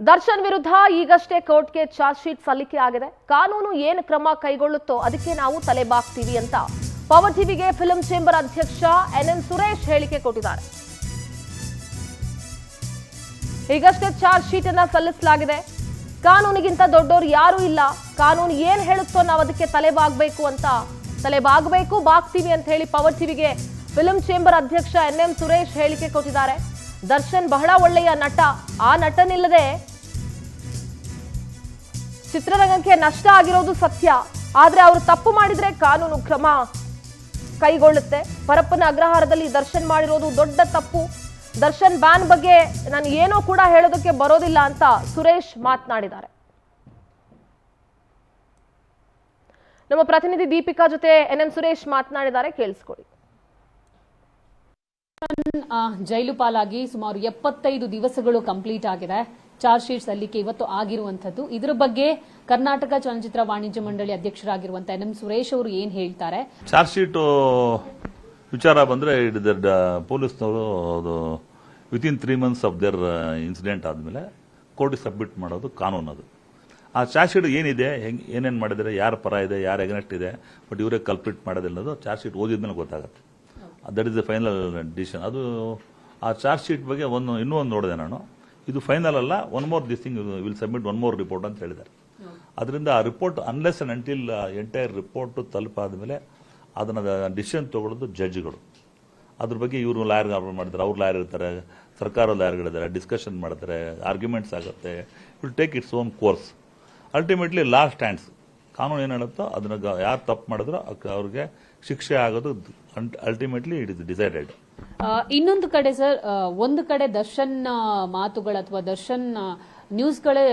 ದರ್ಶನ್ ವಿರುದ್ಧ ಈಗಷ್ಟೇ ಕೋರ್ಟ್ಗೆ ಚಾರ್ಜ್ ಶೀಟ್ ಸಲ್ಲಿಕೆ ಆಗಿದೆ. ಕಾನೂನು ಏನು ಕ್ರಮ ಕೈಗೊಳ್ಳುತ್ತೋ ಅದಕ್ಕೆ ನಾವು ತಲೆಬಾಗ್ತೀವಿ ಅಂತ ಪವರ್ ಟಿವಿಗೆ ಫಿಲ್ಮ್ ಚೇಂಬರ್ ಅಧ್ಯಕ್ಷ ಎನ್ ಸುರೇಶ್ ಹೇಳಿಕೆ ಕೊಟ್ಟಿದ್ದಾರೆ. ಈಗಷ್ಟೇ ಚಾರ್ಜ್ ಶೀಟ್ ಅನ್ನು ಸಲ್ಲಿಸಲಾಗಿದೆ. ಕಾನೂನಿಗಿಂತ ದೊಡ್ಡವರು ಯಾರೂ ಇಲ್ಲ, ಕಾನೂನು ಏನು ಹೇಳುತ್ತೋ ನಾವು ಅದಕ್ಕೆ ತಲೆಬಾಗಬೇಕು ಬಾಗ್ತೀವಿ ಅಂತ ಹೇಳಿ ಪವರ್ ಟಿವಿಗೆ ಫಿಲ್ಮ್ ಚೇಂಬರ್ ಅಧ್ಯಕ್ಷ ಎನ್ ಸುರೇಶ್ ಹೇಳಿಕೆ ಕೊಟ್ಟಿದ್ದಾರೆ. ದರ್ಶನ್ ಬಹಳ ಒಳ್ಳೆಯ ನಟ, ಆ ನಟನಿಲ್ಲದೆ ಚಿತ್ರರಂಗಕ್ಕೆ ನಷ್ಟ ಆಗಿರೋದು ಸತ್ಯ. ಆದ್ರೆ ಅವರು ತಪ್ಪು ಮಾಡಿದ್ರೆ ಕಾನೂನು ಕ್ರಮ ಕೈಗೊಳ್ಳುತ್ತೆ. ಪರಪ್ಪನ ಅಗ್ರಹಾರದಲ್ಲಿ ದರ್ಶನ್ ಮಾಡಿರೋದು ದೊಡ್ಡ ತಪ್ಪು. ದರ್ಶನ್ ಬ್ಯಾನ್ ಬಗ್ಗೆ ನಾನು ಏನೋ ಕೂಡ ಹೇಳೋದಕ್ಕೆ ಬರೋದಿಲ್ಲ ಅಂತ ಸುರೇಶ್ ಮಾತನಾಡಿದ್ದಾರೆ. ನಮ್ಮ ಪ್ರತಿನಿಧಿ ದೀಪಿಕಾ ಜೊತೆ ಎನ್ ಸುರೇಶ್ ಮಾತನಾಡಿದ್ದಾರೆ, ಕೇಳಿಸ್ಕೊಳ್ಳಿ. ಜೈಲು ಪಾಲಾಗಿ ಸುಮಾರು 75 ದಿವಸಗಳು ಕಂಪ್ಲೀಟ್ ಆಗಿದೆ. ಚಾರ್ಜ್ ಶೀಟ್ ಸಲ್ಲಿಕೆ ಇವತ್ತು ಆಗಿರುವಂತದ್ದು. ಇದರ ಬಗ್ಗೆ ಕರ್ನಾಟಕ ಚಲನಚಿತ್ರ ವಾಣಿಜ್ಯ ಮಂಡಳಿ ಅಧ್ಯಕ್ಷರಾಗಿರುವಂತಹ ಎನ್ ಸುರೇಶ್ ಅವರು ಏನ್ ಹೇಳ್ತಾರೆ? ಚಾರ್ಜ್ ಶೀಟ್ ವಿಚಾರ ಬಂದ್ರೆ ಪೊಲೀಸ್ನವರು ಅದು within 3 months of their incident ಆದ್ಮೇಲೆ ಕೋರ್ಟಿಗೆ ಸಬ್ಮಿಟ್ ಮಾಡೋದು ಕಾನೂನು. ಅದು ಆ ಚಾರ್ಜ್ ಶೀಟ್ ಏನಿದೆ, ಏನೇನು ಮಾಡಿದರೆ, ಯಾರ ಪರ ಇದೆ, ಯಾರು ಎಗನೆಸ್ಟ್ ಇದೆ, ಬಟ್ ಇವರೇ ಕಲ್ಪ್ರಿಟ್ ಮಾಡೋದಿಲ್ಲ ಅನ್ನೋದು ಚಾರ್ಜ್ ಶೀಟ್ ಓದಿದ್ಮೇಲೆ ಗೊತ್ತಾಗುತ್ತೆ. That is the final decision. ಅದು ಆ ಚಾರ್ಜ್ ಶೀಟ್ ಬಗ್ಗೆ ಇನ್ನೂ ಒಂದು ನೋಡಿದೆ ನಾನು. ಇದು ಫೈನಲ್ ಅಲ್ಲ, one more this thing will submit one more report ಅಂತ ಹೇಳಿದ್ದಾರೆ. ಅದರಿಂದ ಆ report unless and until entire report ತಲುಪಾದ ಮೇಲೆ ಅದನ್ನ ಡಿಸಿಷನ್ ತಗೊಳ್ಳೋದು ಜಡ್ಜ್ಗಳು. ಅದ್ರ ಬಗ್ಗೆ ಇವರು ಲಾಯರ್ ಮಾಡಿದ್ದಾರೆ, ಅವ್ರು ಲಾಯರ್ ಇರ್ತಾರೆ, ಸರ್ಕಾರದ ಲಾಯರ್ಗಳಿದ್ದಾರೆ, ಡಿಸ್ಕಷನ್ ಮಾಡ್ತಾರೆ, ಆರ್ಗ್ಯುಮೆಂಟ್ಸ್ ಆಗುತ್ತೆ. Will take its own course. Ultimately law stands. ಕಾನೂನು ಏನು ಹೇಳುತ್ತೋ ಅದನ್ನ ಯಾರು ತಪ್ಪು ಮಾಡಿದ್ರೋ ಅವ್ರಿಗೆ ಶಿಕ್ಷೆ ಆಗೋದು ಅಲ್ಟಿಮೇಟ್ಲಿ ಇಟ್ ಇಸ್ ಡಿಸೈಡೆಡ್. ಇನ್ನೊಂದು ಕಡೆ ಸರ್, ಒಂದು ಕಡೆ ದರ್ಶನ್ ಮಾತುಗಳು ಅಥವಾ ದರ್ಶನ್ ನ್ಯೂಸ್ಗಳೇ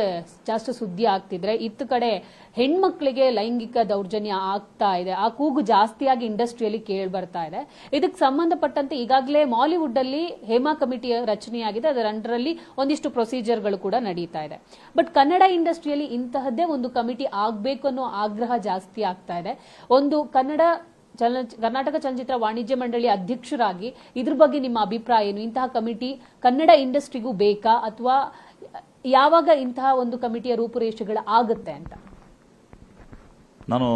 ಜಾಸ್ತಿ ಸುದ್ದಿ ಆಗ್ತಿದ್ರೆ, ಇತ್ತ ಕಡೆ ಹೆಣ್ಮಕ್ಳಿಗೆ ಲೈಂಗಿಕ ದೌರ್ಜನ್ಯ ಆಗ್ತಾ ಇದೆ. ಆ ಕೂಗು ಜಾಸ್ತಿಯಾಗಿ ಇಂಡಸ್ಟ್ರಿಯಲ್ಲಿ ಕೇಳಿ ಬರ್ತಾ ಇದೆ. ಇದಕ್ಕೆ ಸಂಬಂಧಪಟ್ಟಂತೆ ಈಗಾಗಲೇ ಮಾಲಿವುಡ್ ಅಲ್ಲಿ ಹೇಮಾ ಕಮಿಟಿಯ ರಚನೆಯಾಗಿದೆ. ಅದರ ಅಂಡರಲ್ಲಿ ಒಂದಿಷ್ಟು ಪ್ರೊಸೀಜರ್ಗಳು ಕೂಡ ನಡೀತಾ ಇದೆ. ಬಟ್ ಕನ್ನಡ ಇಂಡಸ್ಟ್ರಿಯಲ್ಲಿ ಇಂತಹದ್ದೇ ಒಂದು ಕಮಿಟಿ ಆಗ್ಬೇಕು ಅನ್ನೋ ಆಗ್ರಹ ಜಾಸ್ತಿ ಆಗ್ತಾ ಇದೆ. ಒಂದು ಕರ್ನಾಟಕ ಚಲನಚಿತ್ರ ವಾಣಿಜ್ಯ ಮಂಡಳಿ ಅಧ್ಯಕ್ಷರಾಗಿ ಇದ್ರ ಬಗ್ಗೆ ನಿಮ್ಮ ಅಭಿಪ್ರಾಯ ಏನು? ಇಂತಹ ಕಮಿಟಿ ಕನ್ನಡ ಇಂಡಸ್ಟ್ರಿಗೂ ಬೇಕಾ, ಅಥವಾ ಯಾವಾಗ ಇಂತಹ ಒಂದು ಕಮಿಟಿಯ ರೂಪುರೇಷೆಗಳು ಆಗುತ್ತೆ ಅಂತ? ನಾನು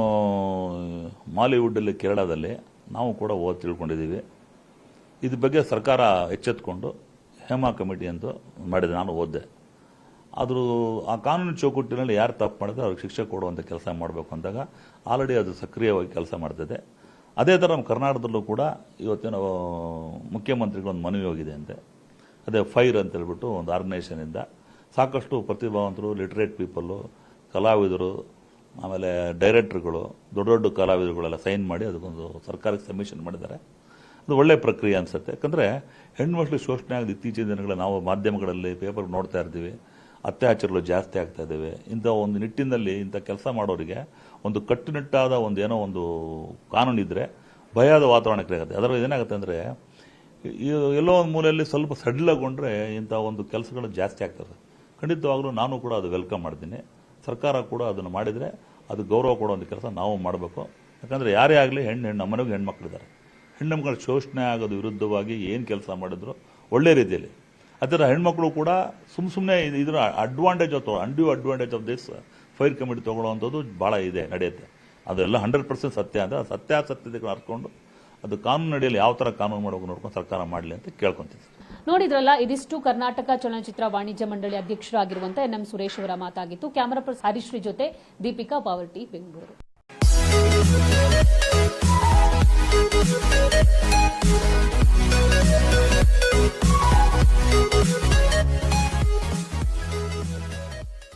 ಮಾಲಿವುಡ್ಡಲ್ಲಿ, ಕೇರಳದಲ್ಲಿ ನಾವು ಕೂಡ ತಿಳ್ಕೊಂಡಿದ್ದೀವಿ. ಇದ್ರ ಬಗ್ಗೆ ಸರ್ಕಾರ ಎಚ್ಚೆತ್ಕೊಂಡು ಹೇಮಾ ಕಮಿಟಿ ಅಂತ ಮಾಡಿದೆ, ನಾನು ಓದಿದೆ. ಆದರೂ ಆ ಕಾನೂನು ಚೌಕಟ್ಟಿನಲ್ಲಿ ಯಾರು ತಪ್ಪು ಮಾಡಿದ್ರೆ ಅವ್ರಿಗೆ ಶಿಕ್ಷೆ ಕೊಡುವಂಥ ಕೆಲಸ ಮಾಡಬೇಕು ಅಂದಾಗ ಆಲ್ರೆಡಿ ಅದು ಸಕ್ರಿಯವಾಗಿ ಕೆಲಸ ಮಾಡ್ತಿದೆ. ಅದೇ ಥರ ನಮ್ಮ ಕರ್ನಾಟಕದಲ್ಲೂ ಕೂಡ ಇವತ್ತಿನ ಮುಖ್ಯಮಂತ್ರಿಗಳೊಂದು ಮನವಿ ಹೋಗಿದೆ ಅಂತೆ. ಅದೇ ಫೈರ್ ಅಂತ ಹೇಳ್ಬಿಟ್ಟು ಒಂದು ಆರ್ಗನೈಸೇಷನಿಂದ ಸಾಕಷ್ಟು ಪ್ರತಿಭಾವಂತರು, ಲಿಟ್ರೇಟ್ ಪೀಪಲ್ಲು, ಕಲಾವಿದರು, ಆಮೇಲೆ ಡೈರೆಕ್ಟರ್ಗಳು, ದೊಡ್ಡ ದೊಡ್ಡ ಕಲಾವಿದರುಗಳೆಲ್ಲ ಸೈನ್ ಮಾಡಿ ಅದಕ್ಕೊಂದು ಸರ್ಕಾರಕ್ಕೆ ಸಬ್ಮಿಷನ್ ಮಾಡಿದ್ದಾರೆ. ಅದು ಒಳ್ಳೆಯ ಪ್ರಕ್ರಿಯೆ ಅನಿಸುತ್ತೆ. ಯಾಕಂದರೆ ಹೆಣ್ಮಕ್ಳಿಗೆ ಶೋಷಣೆ ಆಗೋದು ಇತ್ತೀಚಿನ ದಿನಗಳ ನಾವು ಮಾಧ್ಯಮಗಳಲ್ಲಿ ಪೇಪರ್ ನೋಡ್ತಾ ಇರ್ತೀವಿ. ಅತ್ಯಾಚಾರಗಳು ಜಾಸ್ತಿ ಆಗ್ತಾ ಇದ್ದಾವೆ. ಇಂಥ ಒಂದು ನಿಟ್ಟಿನಲ್ಲಿ ಇಂಥ ಕೆಲಸ ಮಾಡೋರಿಗೆ ಒಂದು ಕಟ್ಟುನಿಟ್ಟಾದ ಏನೋ ಒಂದು ಕಾನೂನಿದ್ರೆ ಭಯದ ವಾತಾವರಣ ಕ್ರಿಯೆ ಆಗುತ್ತೆ. ಅದರ ಏನಾಗುತ್ತೆ ಅಂದರೆ, ಎಲ್ಲೋ ಒಂದು ಮೂಲೆಯಲ್ಲಿ ಸ್ವಲ್ಪ ಸಡಿಲಗೊಂಡ್ರೆ ಇಂಥ ಒಂದು ಕೆಲಸಗಳು ಜಾಸ್ತಿ ಆಗ್ತದೆ. ಖಂಡಿತವಾಗ್ಲೂ ನಾನು ಕೂಡ ಅದು ವೆಲ್ಕಮ್ ಮಾಡ್ತೀನಿ. ಸರ್ಕಾರ ಕೂಡ ಅದನ್ನು ಮಾಡಿದರೆ ಅದು ಗೌರವ ಕೊಡೋ ಒಂದು ಕೆಲಸ ನಾವು ಮಾಡಬೇಕು. ಯಾಕಂದರೆ ಯಾರೇ ಆಗಲಿ ನಮ್ಮನೆಗೂ ಹೆಣ್ಮಕ್ಳಿದ್ದಾರೆ. ಹೆಣ್ಣುಮಕ್ಕಳ ಶೋಷಣೆ ಆಗೋದು ವಿರುದ್ಧವಾಗಿ ಏನು ಕೆಲಸ ಮಾಡಿದ್ರು ಒಳ್ಳೆ ರೀತಿಯಲ್ಲಿ. ಅದರ ಹೆಣ್ಮಕ್ಳು ಕೂಡ ಸುಮ್ಮನೆ ಇದರ undue advantage of this fire committee ತೊಗೊಳ್ಳೋವಂಥದ್ದು ಭಾಳ ನಡೆಯುತ್ತೆ. ಅದೆಲ್ಲ 100% ಸತ್ಯ ಅಂತ ಸತ್ಯತೆಗಳು ಅರ್ಕೊಂಡು ಅದು ಕಾನೂನು ನಡೆಯಲು ಯಾವ ಥರ ಕಾನೂನು ಮಾಡಬೇಕು ನೋಡ್ಕೊಂಡು ಸರ್ಕಾರ ಮಾಡಲಿ ಅಂತ ಕೇಳ್ಕೊಂತೀನಿ. ನೋಡಿದ್ರಲ್ಲ, ಇದಿಷ್ಟು ಕರ್ನಾಟಕ ಚಲನಚಿತ್ರ ವಾಣಿಜ್ಯ ಮಂಡಳಿ ಅಧ್ಯಕ್ಷರಾಗಿರುವಂತಹ ಎನ್ ಸುರೇಶ್ ಅವರ ಮಾತಾಗಿತ್ತು. ಕ್ಯಾಮರಾ ಪರ್ಸನ್ ಹರೀಶ್ ಜೊತೆ ದೀಪಿಕಾ, ಪವರ್ ಟಿವಿ, ಬೆಂಗಳೂರು.